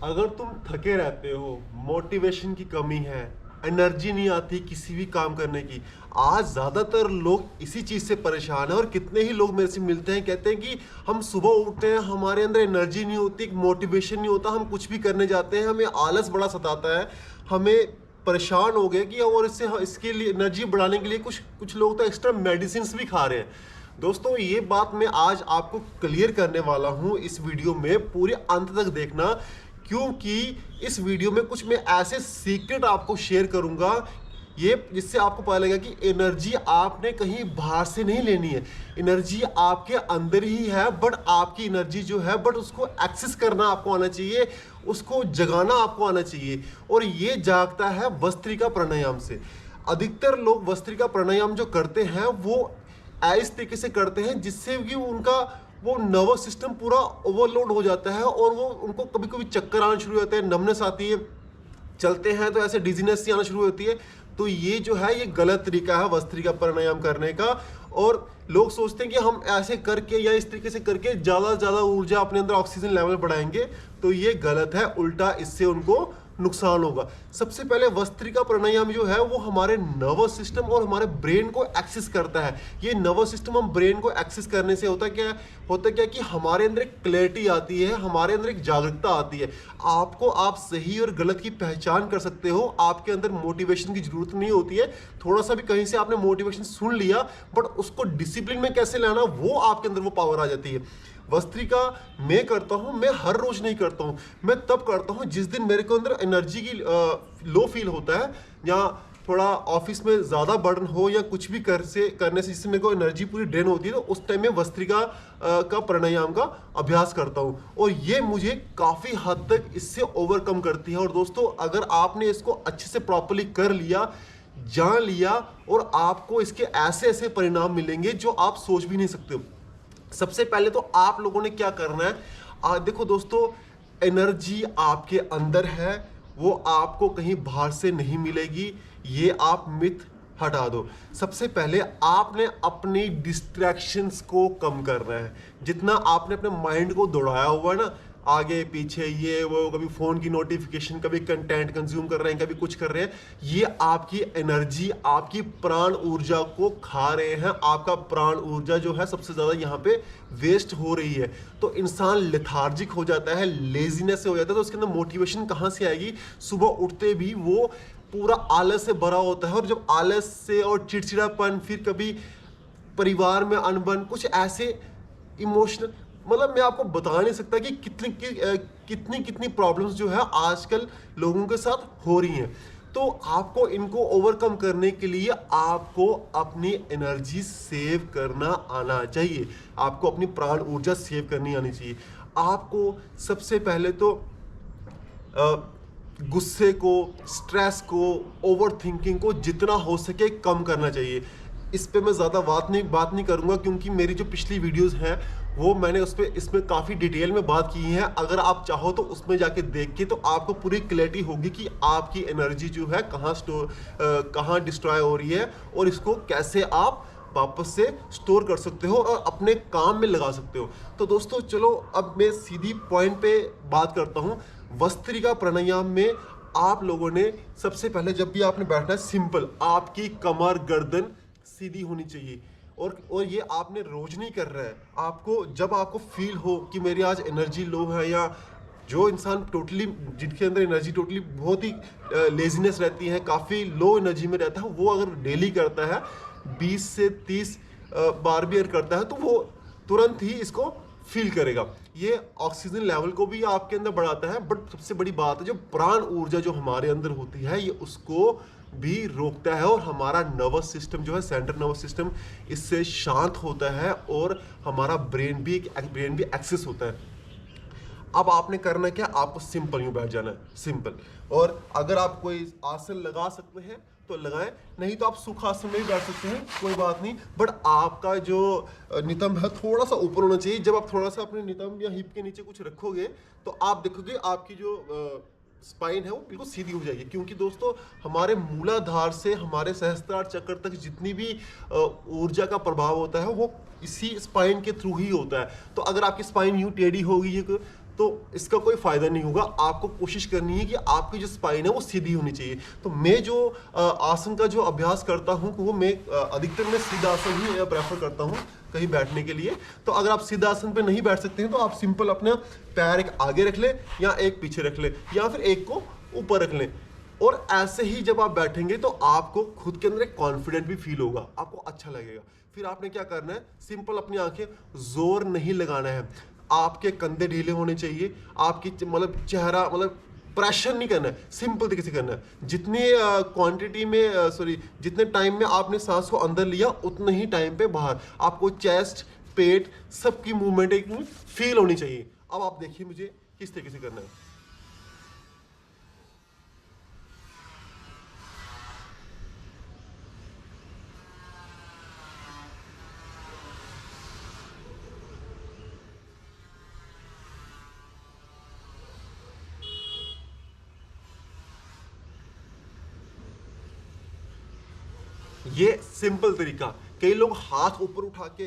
अगर तुम थके रहते हो, मोटिवेशन की कमी है, एनर्जी नहीं आती किसी भी काम करने की, आज ज़्यादातर लोग इसी चीज़ से परेशान हैं। और कितने ही लोग मेरे से मिलते हैं, कहते हैं कि हम सुबह उठते हैं, हमारे अंदर एनर्जी नहीं होती, मोटिवेशन नहीं होता, हम कुछ भी करने जाते हैं, हमें आलस बड़ा सताता है, हमें परेशान हो गए कि और इसके लिए एनर्जी बढ़ाने के लिए कुछ कुछ लोग तो एक्स्ट्रा मेडिसिन भी खा रहे हैं। दोस्तों, ये बात मैं आज आपको क्लियर करने वाला हूँ इस वीडियो में, पूरे अंत तक देखना, क्योंकि इस वीडियो में कुछ मैं ऐसे सीक्रेट आपको शेयर करूंगा ये जिससे आपको पता लगेगा कि एनर्जी आपने कहीं बाहर से नहीं लेनी है, एनर्जी आपके अंदर ही है। बट आपकी एनर्जी जो है, बट उसको एक्सेस करना आपको आना चाहिए, उसको जगाना आपको आना चाहिए। और ये जागता है वस्त्रिका प्राणायाम से। अधिकतर लोग वस्त्रिका प्राणायाम जो करते हैं वो इस तरीके से करते हैं जिससे कि उनका वो नर्वस सिस्टम पूरा ओवरलोड हो जाता है और वो उनको कभी कभी चक्कर आना शुरू हो जाते हैं, नमनेस आती है, चलते हैं तो ऐसे डिजीनेस सी आना शुरू होती है। तो ये जो है ये गलत तरीका है वस्त्रिका प्राणायाम करने का। और लोग सोचते हैं कि हम ऐसे करके या इस तरीके से करके ज़्यादा से ज़्यादा ऊर्जा अपने अंदर ऑक्सीजन लेवल बढ़ाएंगे, तो ये गलत है, उल्टा इससे उनको नुकसान होगा। सबसे पहले वस्त्रिका प्राणायाम जो है वो हमारे नर्वस सिस्टम और हमारे ब्रेन को एक्सेस करता है। ये नर्वस सिस्टम हम ब्रेन को एक्सेस करने से होता क्या कि हमारे अंदर एक क्लैरिटी आती है, हमारे अंदर एक जागरूकता आती है। आप सही और गलत की पहचान कर सकते हो। आपके अंदर मोटिवेशन की जरूरत नहीं होती है। थोड़ा सा भी कहीं से आपने मोटिवेशन सुन लिया, बट उसको डिसिप्लिन में कैसे लाना, वो आपके अंदर वो पावर आ जाती है। वस्त्रिका मैं करता हूं, मैं हर रोज नहीं करता हूं, मैं तब करता हूं जिस दिन मेरे को अंदर एनर्जी की लो फील होता है, या थोड़ा ऑफिस में ज़्यादा बर्डन हो, या कुछ भी करने से जिससे मेरे को एनर्जी पूरी ड्रेन होती है, तो उस टाइम में वस्त्रिका का प्राणायाम का अभ्यास करता हूं। और ये मुझे काफ़ी हद तक इससे ओवरकम करती है। और दोस्तों, अगर आपने इसको अच्छे से प्रॉपरली कर लिया, जान लिया, और आपको इसके ऐसे ऐसे परिणाम मिलेंगे जो आप सोच भी नहीं सकते हो। सबसे पहले तो आप लोगों ने क्या करना है, देखो दोस्तों, एनर्जी आपके अंदर है, वो आपको कहीं बाहर से नहीं मिलेगी, ये आप मिथ हटा दो। सबसे पहले आपने अपनी डिस्ट्रैक्शंस को कम करना है। जितना आपने अपने माइंड को दौड़ाया हुआ है ना, आगे पीछे ये वो, कभी फोन की नोटिफिकेशन, कभी कंटेंट कंज्यूम कर रहे हैं, कभी कुछ कर रहे हैं, ये आपकी एनर्जी, आपकी प्राण ऊर्जा को खा रहे हैं। आपका प्राण ऊर्जा जो है सबसे ज्यादा यहाँ पे वेस्ट हो रही है। तो इंसान लेथार्जिक हो जाता है, लेजीनेस से हो जाता है, तो उसके अंदर मोटिवेशन कहाँ से आएगी? सुबह उठते भी वो पूरा आलस से भरा होता है। और जब आलस से और चिड़चिड़ापन, फिर कभी परिवार में अनबन, कुछ ऐसे इमोशनल, मतलब मैं आपको बता नहीं सकता कि कितनी प्रॉब्लम्स जो है आजकल लोगों के साथ हो रही हैं। तो आपको इनको ओवरकम करने के लिए आपको अपनी एनर्जी सेव करना आना चाहिए, आपको अपनी प्राण ऊर्जा सेव करनी आनी चाहिए। आपको सबसे पहले तो गुस्से को, स्ट्रेस को, ओवर थिंकिंग को जितना हो सके कम करना चाहिए। इस पे मैं ज़्यादा बात नहीं करूँगा, क्योंकि मेरी जो पिछली वीडियोस हैं वो मैंने इसमें काफ़ी डिटेल में बात की है। अगर आप चाहो तो उसमें जाके देख के, तो आपको पूरी क्लैरिटी होगी कि आपकी एनर्जी जो है कहाँ डिस्ट्रॉय हो रही है, और इसको कैसे आप वापस से स्टोर कर सकते हो और अपने काम में लगा सकते हो। तो दोस्तों, चलो अब मैं सीधी पॉइंट पे बात करता हूँ। वस्त्रिका प्राणायाम में आप लोगों ने सबसे पहले, जब भी आपने बैठना है, सिंपल, आपकी कमर गर्दन सीधी होनी चाहिए। और ये आपने रोज नहीं कर रहा है। आपको जब आपको फील हो कि मेरी आज एनर्जी लो है, या जो इंसान टोटली, जिनके अंदर एनर्जी टोटली बहुत ही लेजीनेस रहती है, काफ़ी लो एनर्जी में रहता है, वो अगर डेली करता है 20 से 30 बार भी अगर करता है, तो वो तुरंत ही इसको फील करेगा। ये ऑक्सीजन लेवल को भी आपके अंदर बढ़ाता है, बट सबसे बड़ी बात है, जो प्राण ऊर्जा जो हमारे अंदर होती है, ये उसको भी रोकता है। और हमारा नर्वस सिस्टम जो है, सेंट्रल नर्वस सिस्टम, इससे शांत होता है, और हमारा ब्रेन भी एक्सेस होता है। अब आपने करना क्या, आपको सिंपल यूं बैठ जाना है, सिंपल। और अगर आप कोई आसन लगा सकते हैं तो लगाएं, नहीं तो आप सुखासन में भी बैठ सकते हैं, कोई बात नहीं। बट आपका जो नितंब है थोड़ा सा ऊपर होना चाहिए। जब आप थोड़ा सा अपने नितंब या हिप के नीचे कुछ रखोगे, तो आप देखोगे आपकी जो स्पाइन है वो बिल्कुल सीधी हो जाएगी। क्योंकि दोस्तों, हमारे मूलाधार से हमारे सहस्त्रार चक्र तक जितनी भी ऊर्जा का प्रभाव होता है, वो इसी स्पाइन के थ्रू ही होता है। तो अगर आपकी स्पाइन यूं टेढ़ी होगी, तो इसका कोई फायदा नहीं होगा। आपको कोशिश करनी है कि आपकी जो स्पाइन है वो सीधी होनी चाहिए। तो मैं जो आसन का जो अभ्यास करता हूँ वो मैं अधिकतर मैं सिद्धासन ही प्रेफर करता हूँ कहीं बैठने के लिए। तो अगर आप सिद्धासन पे नहीं बैठ सकते हैं तो आप सिंपल अपना पैर एक आगे रख लें या एक पीछे रख लें या फिर एक को ऊपर रख लें, और ऐसे ही जब आप बैठेंगे तो आपको खुद के अंदर एक कॉन्फिडेंट भी फील होगा, आपको अच्छा लगेगा। फिर आपने क्या करना है, सिंपल अपनी आंखें, जोर नहीं लगाना है, आपके कंधे ढीले होने चाहिए, आपकी मतलब चेहरा मतलब प्रेशर नहीं करना है, सिंपल तरीके से करना है। जितनी क्वांटिटी में जितने टाइम में आपने सांस को अंदर लिया उतने ही टाइम पे बाहर, आपको चेस्ट पेट सबकी मूवमेंट एक फील होनी चाहिए। अब आप देखिए मुझे किस तरीके से करना है। ये सिंपल तरीका, कई लोग हाथ ऊपर उठा के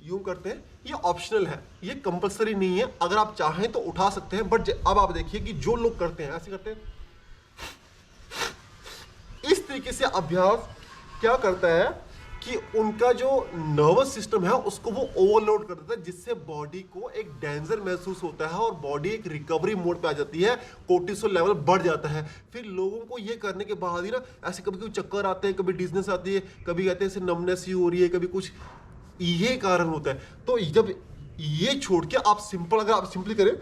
यूं करते हैं, ये ऑप्शनल है, ये कंपलसरी नहीं है। अगर आप चाहें तो उठा सकते हैं, बट अब आप देखिए कि जो लोग करते हैं ऐसे करते हैं, इस तरीके से अभ्यास क्या करता है कि उनका जो नर्वस सिस्टम है उसको वो ओवरलोड कर देता है, जिससे बॉडी को एक डेंजर महसूस होता है और बॉडी एक रिकवरी मोड पे आ जाती है, कोर्टिसोल लेवल बढ़ जाता है। फिर लोगों को ये करने के बाद ही ना ऐसे कभी कभी चक्कर आते हैं, कभी डिजनेस आती है, कभी कहते हैं ऐसे नमनेस ही हो रही है, कभी कुछ, ये कारण होता है। तो जब ये छोड़ के आप सिंपल, अगर आप सिंपली करें,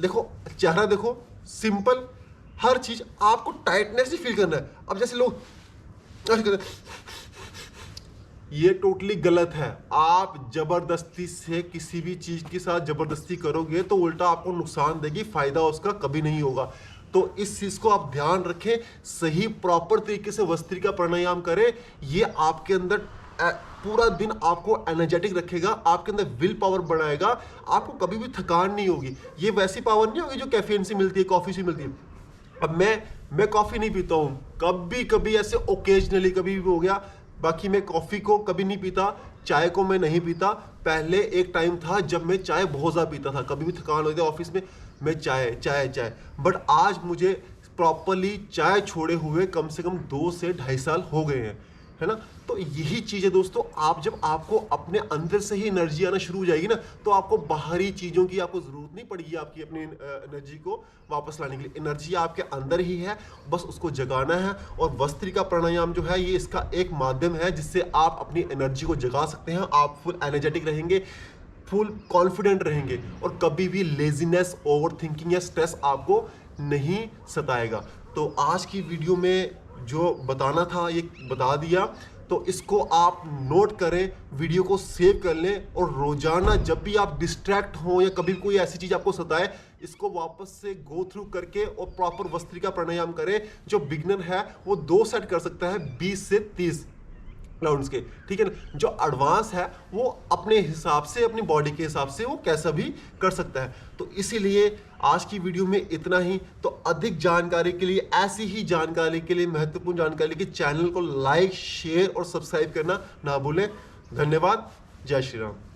देखो चेहरा देखो, सिंपल हर चीज, आपको टाइटनेस ही फील करना है। अब जैसे लोग ये टोटली गलत है। आप जबरदस्ती से किसी भी चीज के साथ जबरदस्ती करोगे तो उल्टा आपको नुकसान देगी, फायदा उसका कभी नहीं होगा। तो इस चीज को आप ध्यान रखें, सही प्रॉपर तरीके से वस्त्रिका प्राणायाम करें। ये आपके अंदर पूरा दिन आपको एनर्जेटिक रखेगा, आपके अंदर विल पावर बढ़ाएगा, आपको कभी भी थकान नहीं होगी। ये वैसी पावर नहीं होगी जो कैफीन से मिलती है, कॉफी से मिलती है। अब मैं कॉफी नहीं पीता हूँ, कभी कभी ऐसे ओकेजनली कभी भी हो गया, बाकी मैं कॉफी को कभी नहीं पीता, चाय को मैं नहीं पीता। पहले एक टाइम था जब मैं चाय बहुत ज़्यादा पीता था, कभी भी थकान होती थी ऑफिस में, मैं चाय चाय चाय, बट आज मुझे प्रॉपरली चाय छोड़े हुए कम से कम 2 से 2.5 साल हो गए हैं, है ना। तो यही चीज़ है दोस्तों, आप जब आपको अपने अंदर से ही एनर्जी आना शुरू हो जाएगी ना, तो आपको बाहरी चीज़ों की आपको ज़रूरत नहीं पड़ेगी, आपकी अपनी एनर्जी को वापस लाने के लिए। एनर्जी आपके अंदर ही है, बस उसको जगाना है। और वस्त्रिका प्राणायाम जो है ये इसका एक माध्यम है जिससे आप अपनी एनर्जी को जगा सकते हैं। आप फुल एनर्जेटिक रहेंगे, फुल कॉन्फिडेंट रहेंगे, और कभी भी लेजीनेस, ओवर थिंकिंग या स्ट्रेस आपको नहीं सताएगा। तो आज की वीडियो में जो बताना था ये बता दिया, तो इसको आप नोट करें, वीडियो को सेव कर लें, और रोजाना जब भी आप डिस्ट्रैक्ट हो या कभी कोई ऐसी चीज आपको सताए, इसको वापस से गो थ्रू करके और प्रॉपर वस्त्रिका प्राणायाम करें। जो बिगनर है वो 2 सेट कर सकता है 20 से 30 राउंड्स के, ठीक है ना। जो एडवांस है वो अपने हिसाब से, अपनी बॉडी के हिसाब से वो कैसा भी कर सकता है। तो इसीलिए आज की वीडियो में इतना ही। तो अधिक जानकारी के लिए, ऐसी ही जानकारी के लिए, महत्वपूर्ण जानकारी के चैनल को लाइक, शेयर और सब्सक्राइब करना ना भूलें। धन्यवाद। जय श्री राम।